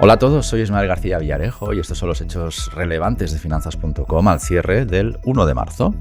Hola a todos, soy Ismael García Villarejo y estos son los hechos relevantes de Finanzas.com al cierre del 1 de marzo.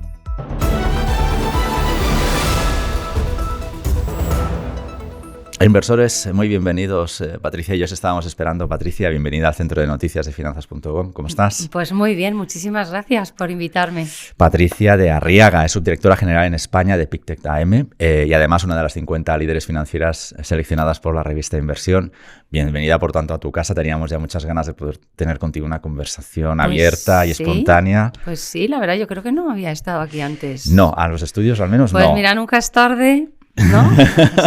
Inversores, muy bienvenidos. Patricia y yo os estábamos esperando. Patricia, bienvenida al Centro de Noticias de Finanzas.com. ¿Cómo estás? Pues muy bien, muchísimas gracias por invitarme. Patricia de Arriaga es subdirectora general en España de Pictet AM y además una de las 50 líderes financieras seleccionadas por la revista Inversión. Bienvenida, por tanto, a tu casa. Teníamos ya muchas ganas de poder tener contigo una conversación abierta y espontánea. Pues sí, la verdad, yo creo que no había estado aquí antes. No, a los estudios al menos pues no. Pues mira, nunca es tarde, ¿no?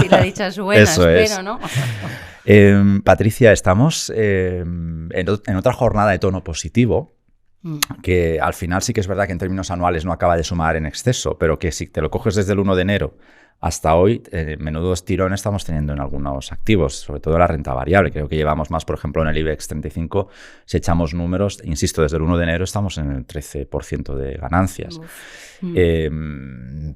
Si la dicha es buena, Eso espero, es. ¿no? Patricia, estamos en otra jornada de tono positivo, que al final sí que es verdad que en términos anuales no acaba de sumar en exceso, pero que si te lo coges desde el 1 de enero hasta hoy, menudos tirones estamos teniendo en algunos activos, sobre todo la renta variable. Creo que llevamos más, por ejemplo, en el IBEX 35, si echamos números, insisto, desde el 1 de enero estamos en el 13% de ganancias.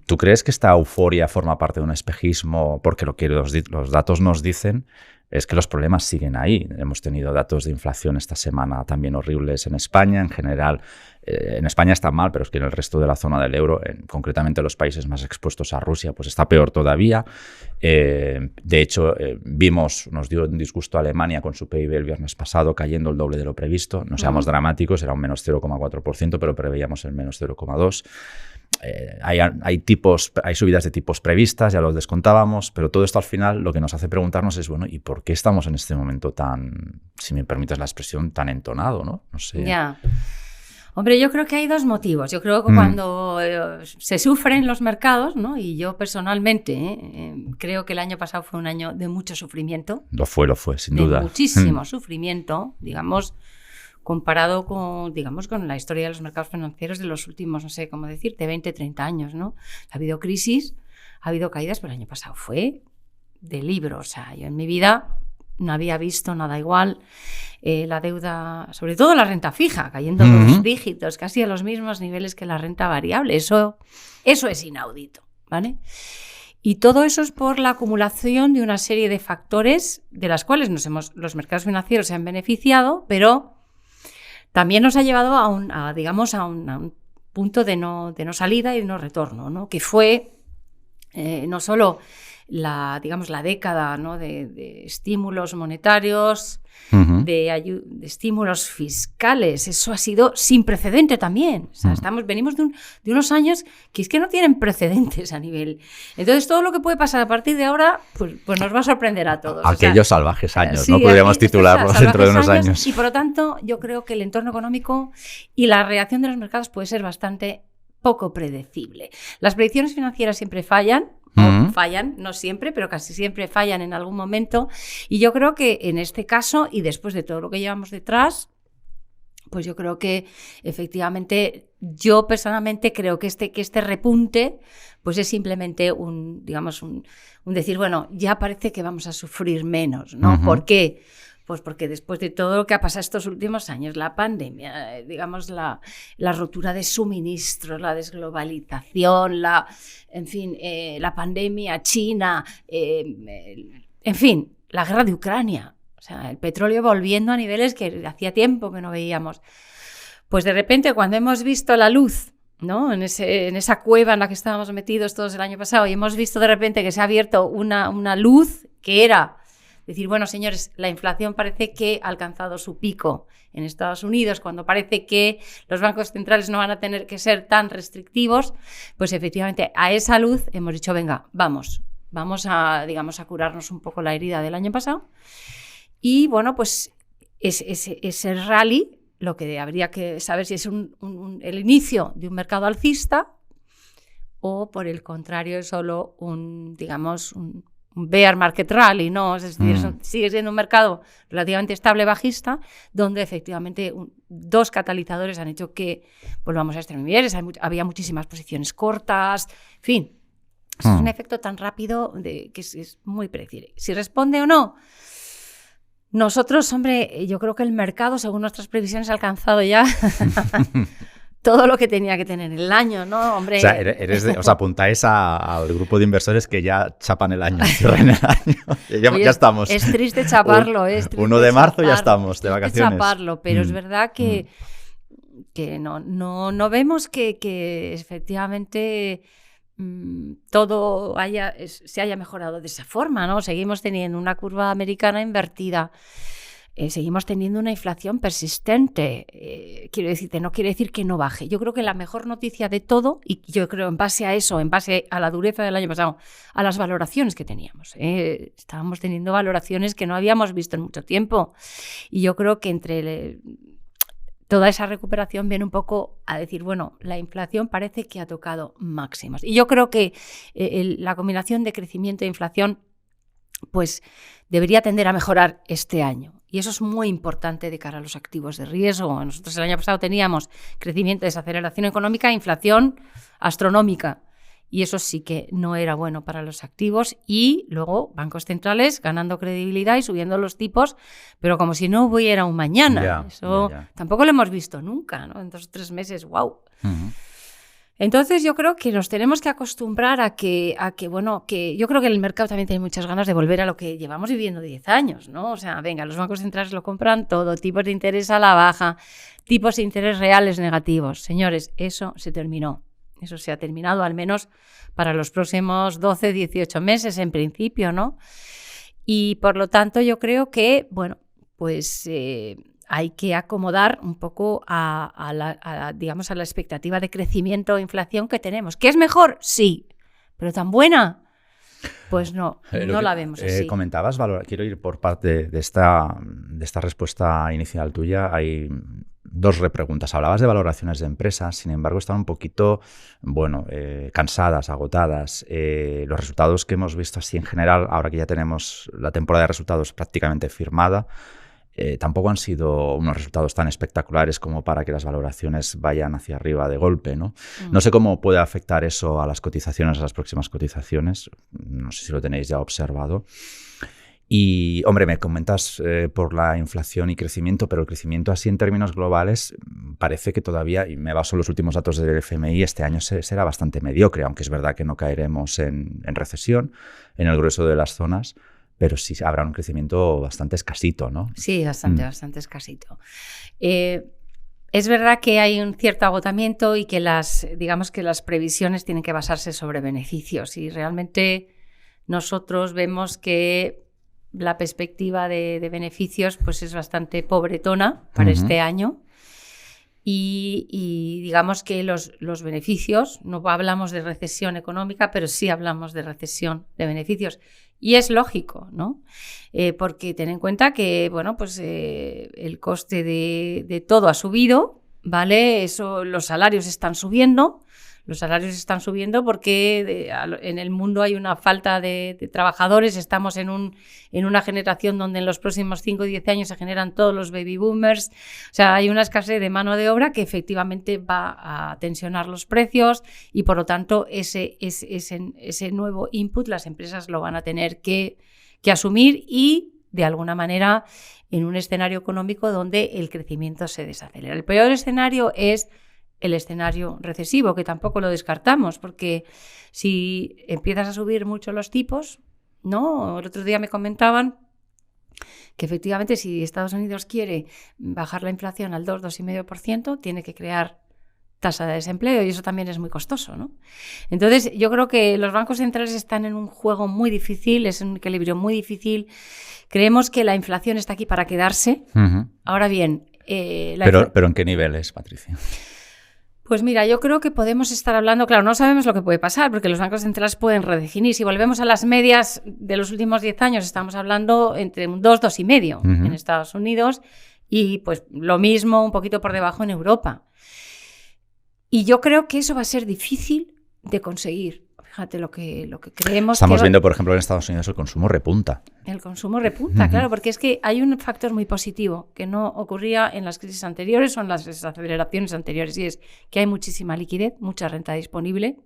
¿Tú crees que esta euforia forma parte de un espejismo? Porque lo que los datos nos dicen es que los problemas siguen ahí. Hemos tenido datos de inflación esta semana también horribles en España. En general, en España está mal, pero es que en el resto de la zona del euro, concretamente los países más expuestos a Rusia, pues está peor todavía. De hecho, nos dio un disgusto a Alemania con su PIB el viernes pasado, cayendo el doble de lo previsto. No seamos dramáticos, era un menos 0,4%, pero preveíamos el menos 0,2%. Hay subidas de tipos previstas, ya lo descontábamos, pero todo esto al final lo que nos hace preguntarnos es, bueno, ¿y por qué estamos en este momento tan, si me permites la expresión, tan entonado, ¿no? No sé. Ya. Hombre, yo creo que hay dos motivos. Yo creo que cuando se sufren los mercados, ¿no? Y yo personalmente creo que el año pasado fue un año de mucho sufrimiento. Lo fue, sin duda. De muchísimo sufrimiento, digamos, comparado con la historia de los mercados financieros de los últimos, no sé cómo decirte, 20, 30 años, ¿no? Ha habido crisis, ha habido caídas, pero el año pasado fue de libro. O sea, yo en mi vida no había visto nada igual. La deuda, sobre todo la renta fija, cayendo 2 dígitos, casi a los mismos niveles que la renta variable. Eso es inaudito, ¿vale? Y todo eso es por la acumulación de una serie de factores de las cuales los mercados financieros se han beneficiado, pero también nos ha llevado a un punto de no salida y de no retorno, ¿no? Que fue no solo la década, ¿no? de estímulos monetarios, de estímulos fiscales. Eso ha sido sin precedente también. O sea, venimos de unos años que es que no tienen precedentes a nivel. Entonces, todo lo que puede pasar a partir de ahora, pues nos va a sorprender a todos. Aquellos salvajes años, sí, ¿no? Podríamos titularlos dentro de unos años. Y por lo tanto, yo creo que el entorno económico y la reacción de los mercados puede ser bastante poco predecible. Las predicciones financieras siempre fallan. Fallan, no siempre, pero casi siempre fallan en algún momento. Y yo creo que en este caso, y después de todo lo que llevamos detrás, pues yo creo que efectivamente, yo personalmente creo que este repunte pues es simplemente un decir, bueno, ya parece que vamos a sufrir menos, ¿no? ¿Por qué? Pues porque después de todo lo que ha pasado estos últimos años, la pandemia, la rotura de suministros, la desglobalización, la pandemia, China, en fin, la guerra de Ucrania, o sea, el petróleo volviendo a niveles que hacía tiempo que no veíamos. Pues de repente, cuando hemos visto la luz, ¿no? En esa cueva en la que estábamos metidos todos el año pasado, y hemos visto de repente que se ha abierto una luz que era decir, bueno, señores, la inflación parece que ha alcanzado su pico en Estados Unidos, cuando parece que los bancos centrales no van a tener que ser tan restrictivos, pues efectivamente a esa luz hemos dicho, venga, vamos a curarnos un poco la herida del año pasado. Y bueno, pues ese rally, lo que habría que saber si es el inicio de un mercado alcista o por el contrario es solo un bear market rally, ¿no? Es decir, sigue siendo un mercado relativamente estable bajista, donde efectivamente 2 catalizadores han hecho que volvamos a estar en niveles. Había muchísimas posiciones cortas, en fin. Es un efecto tan rápido que es muy predecible. Si responde o no, nosotros, hombre, yo creo que el mercado, según nuestras previsiones, ha alcanzado ya todo lo que tenía que tener el año, ¿no? Hombre. O sea, os apuntáis al grupo de inversores que ya chapan el año, cierran el año. Ya estamos. Es triste chaparlo, es triste 1 de marzo ya estamos de vacaciones. Chaparlo, pero es verdad que no vemos que efectivamente todo se haya mejorado de esa forma, ¿no? Seguimos teniendo una curva americana invertida. Seguimos teniendo una inflación persistente. Quiero decirte, no quiere decir que no baje. Yo creo que la mejor noticia de todo, y yo creo en base a eso, en base a la dureza del año pasado, a las valoraciones que teníamos. Estábamos teniendo valoraciones que no habíamos visto en mucho tiempo. Y yo creo que entre toda esa recuperación viene un poco a decir, bueno, la inflación parece que ha tocado máximos. Y yo creo que la combinación de crecimiento e inflación pues debería tender a mejorar este año. Y eso es muy importante de cara a los activos de riesgo. Nosotros el año pasado teníamos crecimiento, desaceleración económica, inflación astronómica. Y eso sí que no era bueno para los activos. Y luego bancos centrales ganando credibilidad y subiendo los tipos, pero como si no hubiera un mañana. Eso tampoco lo hemos visto nunca, ¿no? En 2 o 3 meses, wow. Uh-huh. Entonces yo creo que nos tenemos que acostumbrar a que yo creo que en el mercado también tiene muchas ganas de volver a lo que llevamos viviendo 10 años, ¿no? O sea, venga, los bancos centrales lo compran todo, tipos de interés a la baja, tipos de interés reales negativos. Señores, eso se terminó. Eso se ha terminado al menos para los próximos 12, 18 meses en principio, ¿no? Y por lo tanto yo creo que, bueno, pues hay que acomodar un poco a la expectativa de crecimiento o inflación que tenemos. ¿Que es mejor? Sí. ¿Pero tan buena? Pues no la vemos así. Comentabas, quiero ir por parte de esta respuesta inicial tuya. Hay 2 repreguntas. Hablabas de valoraciones de empresas, sin embargo, están un poquito, cansadas, agotadas. Los resultados que hemos visto así en general, ahora que ya tenemos la temporada de resultados prácticamente firmada, tampoco han sido unos resultados tan espectaculares como para que las valoraciones vayan hacia arriba de golpe, ¿no? No sé cómo puede afectar eso a las cotizaciones, a las próximas cotizaciones. No sé si lo tenéis ya observado. Y, hombre, me comentas por la inflación y crecimiento, pero el crecimiento así en términos globales parece que todavía, y me baso en los últimos datos del FMI, este año será bastante mediocre, aunque es verdad que no caeremos en recesión en el grueso de las zonas, pero sí habrá un crecimiento bastante escasito, ¿no? Sí, bastante escasito. Es verdad que hay un cierto agotamiento y que las previsiones tienen que basarse sobre beneficios, y realmente nosotros vemos que la perspectiva de beneficios pues es bastante pobretona para este año. Y digamos que los beneficios, no hablamos de recesión económica, pero sí hablamos de recesión de beneficios. Y es lógico, ¿no? Porque ten en cuenta que, bueno, pues el coste de todo ha subido, ¿vale? Los salarios están subiendo. Los salarios están subiendo porque en el mundo hay una falta de trabajadores. Estamos en una generación donde en los próximos 5 o 10 años se generan todos los baby boomers. O sea, hay una escasez de mano de obra que efectivamente va a tensionar los precios, y por lo tanto ese nuevo input las empresas lo van a tener que asumir, y de alguna manera en un escenario económico donde el crecimiento se desacelera. El peor escenario es el escenario recesivo, que tampoco lo descartamos, porque si empiezas a subir mucho los tipos, ¿no? El otro día me comentaban que efectivamente si Estados Unidos quiere bajar la inflación al 2,5%, tiene que crear tasa de desempleo, y eso también es muy costoso, ¿no? Entonces yo creo que los bancos centrales están en un juego muy difícil, es un equilibrio muy difícil. Creemos que la inflación está aquí para quedarse. Uh-huh. Ahora bien... ¿Pero en qué niveles, Patricia? Pues mira, yo creo que podemos estar hablando, claro, no sabemos lo que puede pasar, porque los bancos centrales pueden redefinir. Si volvemos a las medias de los últimos 10 años, estamos hablando entre un 2, 2,5 en Estados Unidos, y pues lo mismo, un poquito por debajo en Europa. Y yo creo que eso va a ser difícil de conseguir. Fíjate lo que creemos. Estamos viendo, por ejemplo, en Estados Unidos el consumo repunta. El consumo repunta, claro, porque es que hay un factor muy positivo que no ocurría en las crisis anteriores o en las desaceleraciones anteriores, y es que hay muchísima liquidez, mucha renta disponible.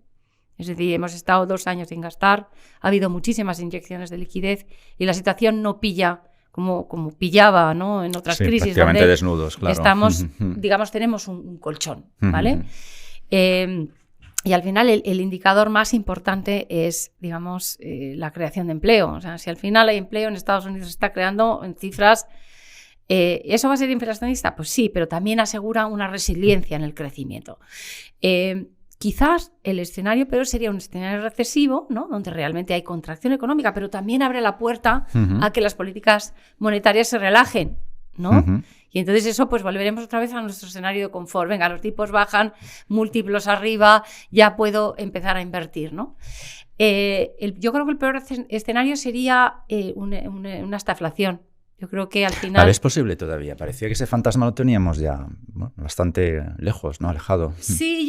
Es decir, hemos estado 2 años sin gastar, ha habido muchísimas inyecciones de liquidez, y la situación no pilla como pillaba, ¿no? En otras crisis. Prácticamente donde desnudos, claro. Estamos, digamos, tenemos un colchón, ¿vale? Y al final el indicador más importante es, digamos, la creación de empleo. O sea, si al final hay empleo en Estados Unidos, se está creando en cifras. ¿Eso va a ser inflacionista? Pues sí, pero también asegura una resiliencia en el crecimiento. Quizás el escenario peor sería un escenario recesivo, ¿no? Donde realmente hay contracción económica, pero también abre la puerta a que las políticas monetarias se relajen, ¿no? Y entonces eso, pues volveremos otra vez a nuestro escenario de confort. Venga, los tipos bajan, múltiplos arriba, ya puedo empezar a invertir, ¿no? Yo creo que el peor escenario sería una estaflación. Yo creo que al final... ¿Es posible todavía? Parecía que ese fantasma lo teníamos ya bastante lejos, ¿no? Alejado. Sí,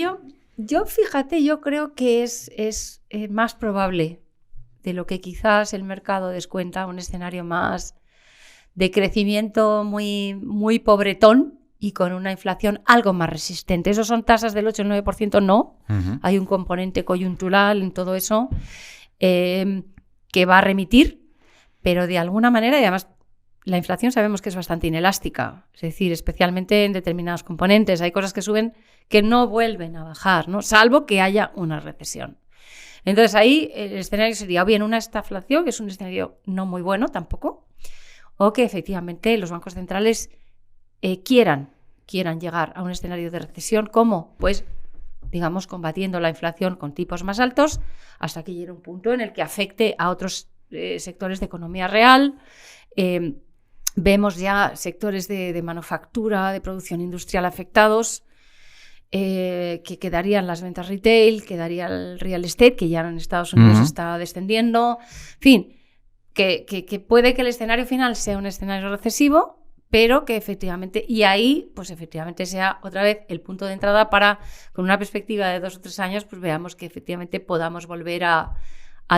yo fíjate, yo creo que es más probable de lo que quizás el mercado descuenta, un escenario más de crecimiento muy, muy pobretón y con una inflación algo más resistente. Eso son tasas del 8 o el 9%, no. Hay un componente coyuntural en todo eso que va a remitir, pero de alguna manera, y además la inflación sabemos que es bastante inelástica, es decir, especialmente en determinados componentes. Hay cosas que suben que no vuelven a bajar, ¿no? Salvo que haya una recesión. Entonces ahí el escenario sería o bien una estaflación, que es un escenario no muy bueno tampoco, o que efectivamente los bancos centrales quieran llegar a un escenario de recesión. ¿Cómo? Pues, digamos, combatiendo la inflación con tipos más altos hasta que llegue un punto en el que afecte a otros sectores de economía real. Vemos ya sectores de manufactura, de producción industrial afectados, que quedarían las ventas retail, quedaría el real estate, que ya en Estados Unidos está descendiendo. En fin, que puede que el escenario final sea un escenario recesivo, pero que efectivamente, y ahí, pues efectivamente sea otra vez el punto de entrada para, con una perspectiva de 2 o 3 años, pues veamos que efectivamente podamos volver a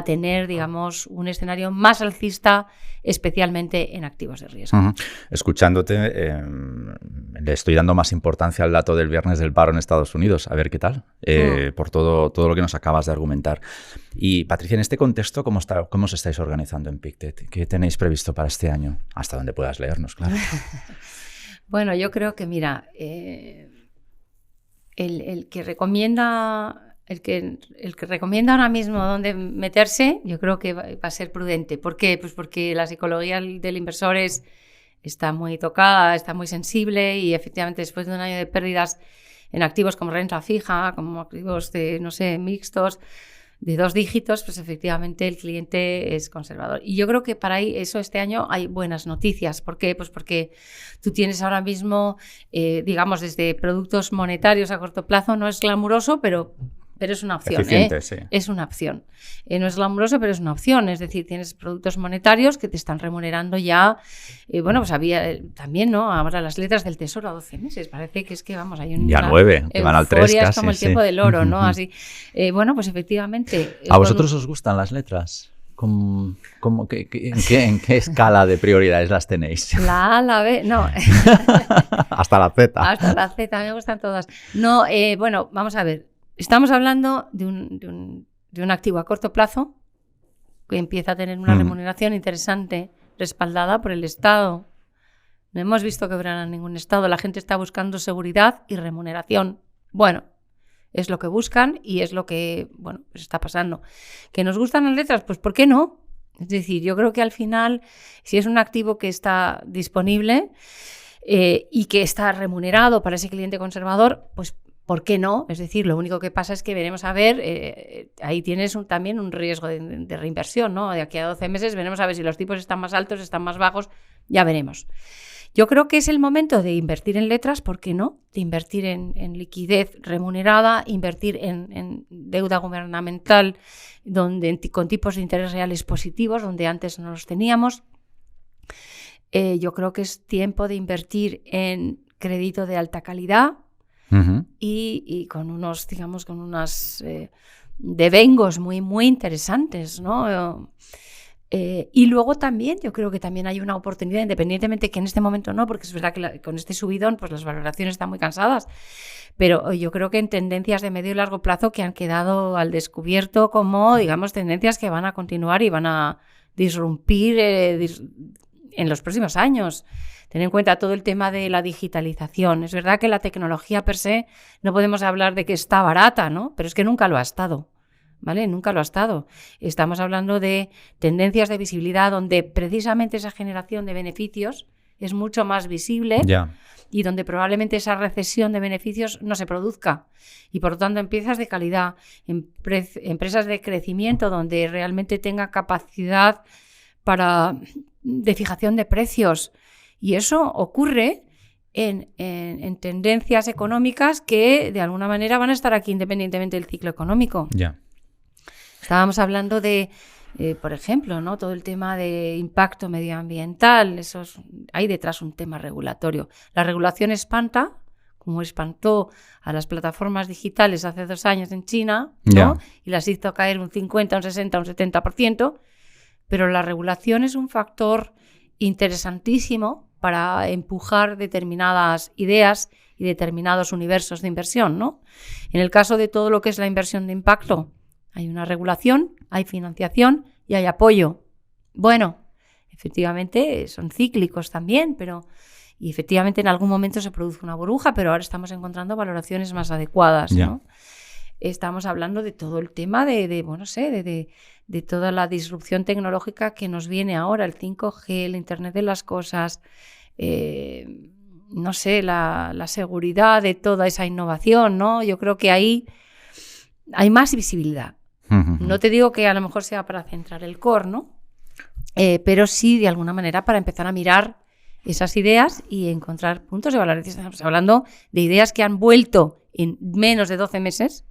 tener, digamos, un escenario más alcista, especialmente en activos de riesgo. Escuchándote, le estoy dando más importancia al dato del viernes del paro en Estados Unidos. A ver qué tal, por todo lo que nos acabas de argumentar. Y, Patricia, en este contexto, ¿cómo os estáis organizando en Pictet? ¿Qué tenéis previsto para este año? Hasta donde puedas leernos, claro. Bueno, yo creo que, mira, el que recomienda... El que recomienda ahora mismo dónde meterse, yo creo que va a ser prudente. ¿Por qué? Pues porque la psicología del inversor está muy tocada, está muy sensible y efectivamente después de un año de pérdidas en activos como renta fija, como activos de, no sé, mixtos, de 2 dígitos, pues efectivamente el cliente es conservador. Y yo creo que para eso este año hay buenas noticias. ¿Por qué? Pues porque tú tienes ahora mismo, digamos, desde productos monetarios a corto plazo, no es glamuroso, pero es una opción. Eficiente, sí. Es una opción. No es glamuroso, pero es una opción. Es decir, tienes productos monetarios que te están remunerando ya. Bueno, pues había también, ¿no? Ahora las letras del tesoro a 12 meses. Parece que es que, vamos, hay un... Ya 9, que van al 3 casi. Es como el tiempo del oro, ¿no? Así. Bueno, pues efectivamente... ¿A vosotros os gustan las letras? ¿En qué escala de prioridades las tenéis? La A, la B, no. Hasta la Z. Hasta la Z, me gustan todas. No, bueno, vamos a ver. Estamos hablando de un activo a corto plazo que empieza a tener una remuneración interesante, respaldada por el Estado. No hemos visto quebrar a ningún Estado. La gente está buscando seguridad y remuneración. Bueno, es lo que buscan y es lo que, bueno, pues está pasando. ¿Que nos gustan las letras? Pues ¿por qué no? Es decir, yo creo que al final, si es un activo que está disponible y que está remunerado para ese cliente conservador, pues ¿por qué no? Es decir, lo único que pasa es que veremos a ver, ahí tienes también un riesgo de reinversión, ¿no? De aquí a 12 meses veremos a ver si los tipos están más altos, están más bajos, ya veremos. Yo creo que es el momento de invertir en letras, ¿por qué no? De invertir en liquidez remunerada, invertir en deuda gubernamental con tipos de interés reales positivos, donde antes no los teníamos. Yo creo que es tiempo de invertir en crédito de alta calidad, y con unos, digamos, con unas devengos muy, muy interesantes, ¿no? Y luego también, yo creo que también hay una oportunidad, independientemente que en este momento no, porque es verdad que con este subidón, pues las valoraciones están muy cansadas, pero yo creo que en tendencias de medio y largo plazo que han quedado al descubierto como, digamos, tendencias que van a continuar y van a disrumpir en los próximos años. Ten en cuenta todo el tema de la digitalización. Es verdad que la tecnología per se no podemos hablar de que está barata, ¿no? Pero es que nunca lo ha estado, ¿vale? Nunca lo ha estado. Estamos hablando de tendencias de visibilidad donde precisamente esa generación de beneficios es mucho más visible y donde probablemente esa recesión de beneficios no se produzca. Y por lo tanto, empresas de calidad, empresas de crecimiento donde realmente tenga capacidad de fijación de precios. Y eso ocurre en tendencias económicas que de alguna manera van a estar aquí independientemente del ciclo económico. Estábamos hablando de, por ejemplo, ¿no? Todo el tema de impacto medioambiental. Hay detrás un tema regulatorio. La regulación espanta, como espantó a las plataformas digitales hace 2 años en China, ¿no? Y las hizo caer un 50, un 60, un 70%. Pero la regulación es un factor interesantísimo para empujar determinadas ideas y determinados universos de inversión, ¿no? En el caso de todo lo que es la inversión de impacto, hay una regulación, hay financiación y hay apoyo. Bueno, efectivamente son cíclicos también, y efectivamente en algún momento se produce una burbuja, pero ahora estamos encontrando valoraciones más adecuadas, ¿no? Estamos hablando de todo el tema de toda la disrupción tecnológica que nos viene ahora, el 5G, el Internet de las cosas, la seguridad de toda esa innovación, ¿no? Yo creo que ahí hay más visibilidad. No te digo que a lo mejor sea para centrar el core, ¿no? Pero sí, de alguna manera, para empezar a mirar esas ideas y encontrar puntos de valoración. Estamos hablando de ideas que han vuelto en menos de 12 meses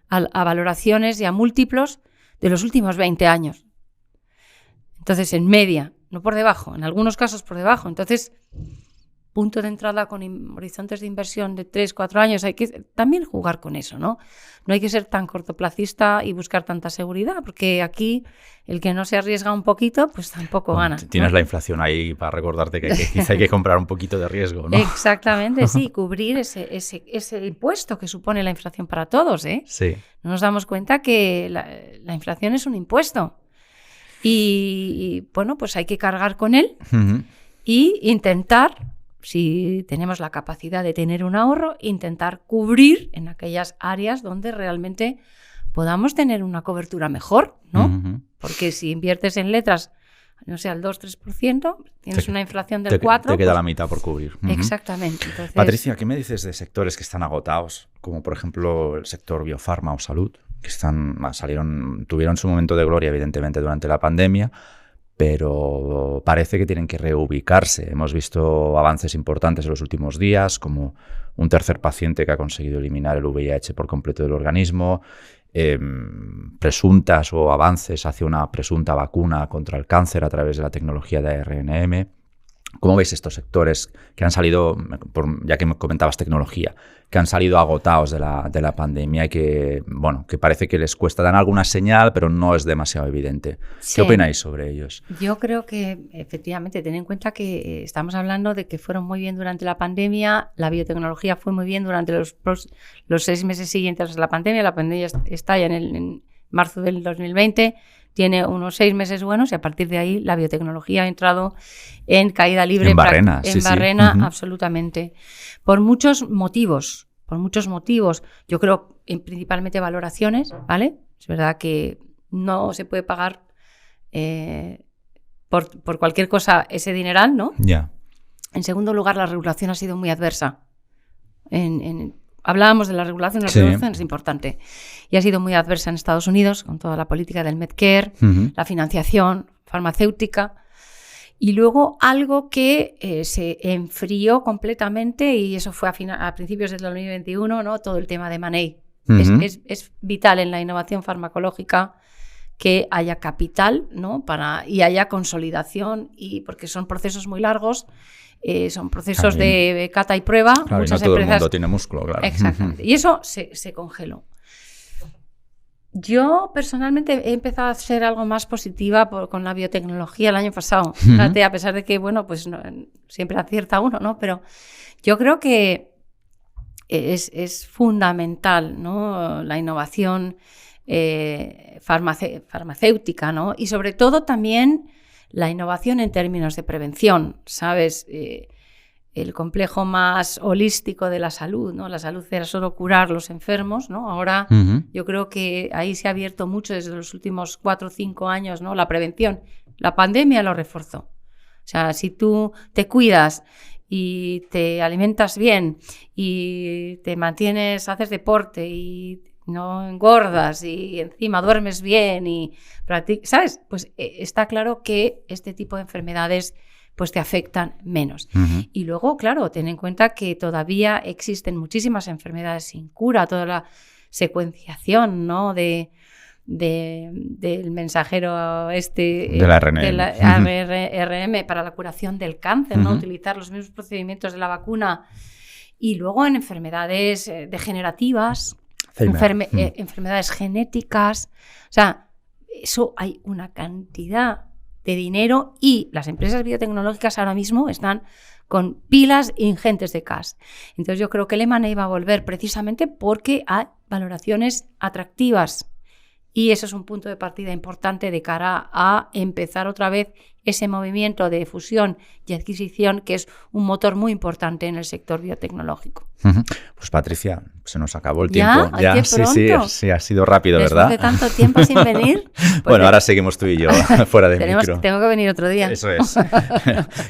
a valoraciones y a múltiplos de los últimos 20 años. Entonces, en media, no por debajo, en algunos casos por debajo. Entonces, punto de entrada con horizontes de inversión de 3, 4 años, hay que también jugar con eso, ¿no? No hay que ser tan cortoplacista y buscar tanta seguridad, porque aquí el que no se arriesga un poquito, pues tampoco gana. Tienes, ¿no?, la inflación ahí para recordarte que quizá hay que comprar un poquito de riesgo, ¿no? Exactamente, sí, cubrir ese impuesto que supone la inflación para todos, ¿eh? Sí. No nos damos cuenta que la inflación es un impuesto y bueno, pues hay que cargar con él y intentar, si tenemos la capacidad de tener un ahorro, intentar cubrir en aquellas áreas donde realmente podamos tener una cobertura mejor, ¿no? Porque si inviertes en letras, no sé, al 2-3%, tienes una inflación del 4%. Te queda la mitad por cubrir. Exactamente. Entonces, Patricia, ¿qué me dices de sectores que están agotados, como por ejemplo el sector biofarma o salud, que tuvieron su momento de gloria, evidentemente, durante la pandemia, pero parece que tienen que reubicarse? Hemos visto avances importantes en los últimos días, como un tercer paciente que ha conseguido eliminar el VIH por completo del organismo, presuntas o avances hacia una presunta vacuna contra el cáncer a través de la tecnología de ARNM. ¿Cómo veis estos sectores que han salido, ya que me comentabas tecnología, que han salido agotados de la pandemia y que parece que les cuesta? Dan alguna señal, pero no es demasiado evidente. Sí. ¿Qué opináis sobre ellos? Yo creo que, efectivamente, ten en cuenta que estamos hablando de que fueron muy bien durante la pandemia, la biotecnología fue muy bien durante los 6 meses siguientes a la pandemia. La pandemia estalla en marzo del 2020, tiene unos 6 meses buenos y a partir de ahí la biotecnología ha entrado en caída libre. En barrena, absolutamente. Por muchos motivos. Yo creo principalmente valoraciones, ¿vale? Es verdad que no se puede pagar por cualquier cosa ese dineral, ¿no? Ya. En segundo lugar, la regulación ha sido muy adversa. Hablábamos de la regulación es importante. Y ha sido muy adversa en Estados Unidos, con toda la política del Medicare, la financiación farmacéutica. Y luego algo que se enfrió completamente, y eso fue a principios del 2021, ¿no? Todo el tema de money. Es vital en la innovación farmacológica que haya capital, ¿no? Y haya consolidación, porque son procesos muy largos. Son procesos de cata y prueba. Claro, muchas y no todo empresas... el mundo tiene músculo, claro. Exactamente. Y eso se congeló. Yo personalmente he empezado a ser algo más positiva con la biotecnología el año pasado. Fíjate, a pesar de que, siempre acierta uno, ¿no? Pero yo creo que es fundamental, ¿no? La innovación farmacéutica, ¿no? Y sobre todo también la innovación en términos de prevención, ¿sabes? El complejo más holístico de la salud, ¿no? La salud era solo curar los enfermos, ¿no? Ahora yo creo que ahí se ha abierto mucho desde los últimos 4 o 5 años, ¿no? La prevención. La pandemia lo reforzó. O sea, si tú te cuidas y te alimentas bien y te mantienes, haces deporte y no engordas y encima duermes bien y practicas, ¿sabes? Pues está claro que este tipo de enfermedades pues te afectan menos. Y luego, claro, ten en cuenta que todavía existen muchísimas enfermedades sin cura, toda la secuenciación, ¿no? del mensajero del ARN. del ARN para la curación del cáncer, ¿no? Utilizar los mismos procedimientos de la vacuna. Y luego en enfermedades degenerativas, enfermedades genéticas, o sea, eso hay una cantidad de dinero y las empresas biotecnológicas ahora mismo están con pilas ingentes de cash. Entonces yo creo que el M&A va a volver precisamente porque hay valoraciones atractivas y eso es un punto de partida importante de cara a empezar otra vez ese movimiento de fusión y adquisición que es un motor muy importante en el sector biotecnológico. Pues Patricia, se nos acabó el tiempo. Ya, sí, ha sido rápido, ¿verdad? Después de tanto tiempo sin venir. Pues bueno, ahora seguimos tú y yo fuera de micro. Tengo que venir otro día. Eso es.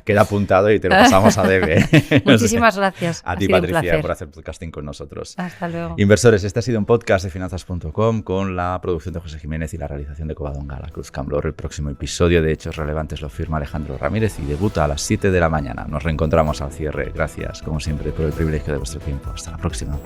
Queda apuntado y te lo pasamos a debe. Muchísimas gracias. A ti, Patricia, por hacer podcasting con nosotros. Hasta luego. Inversores, este ha sido un podcast de finanzas.com con la producción de José Jiménez y la realización de Covadonga, la Cruz Camblor. El próximo episodio de Hechos Relevantes lo firma Alejandro Ramírez y debuta a las 7 de la mañana. Nos reencontramos al cierre. Gracias, como siempre, por el privilegio de vuestro tiempo. Hasta la próxima.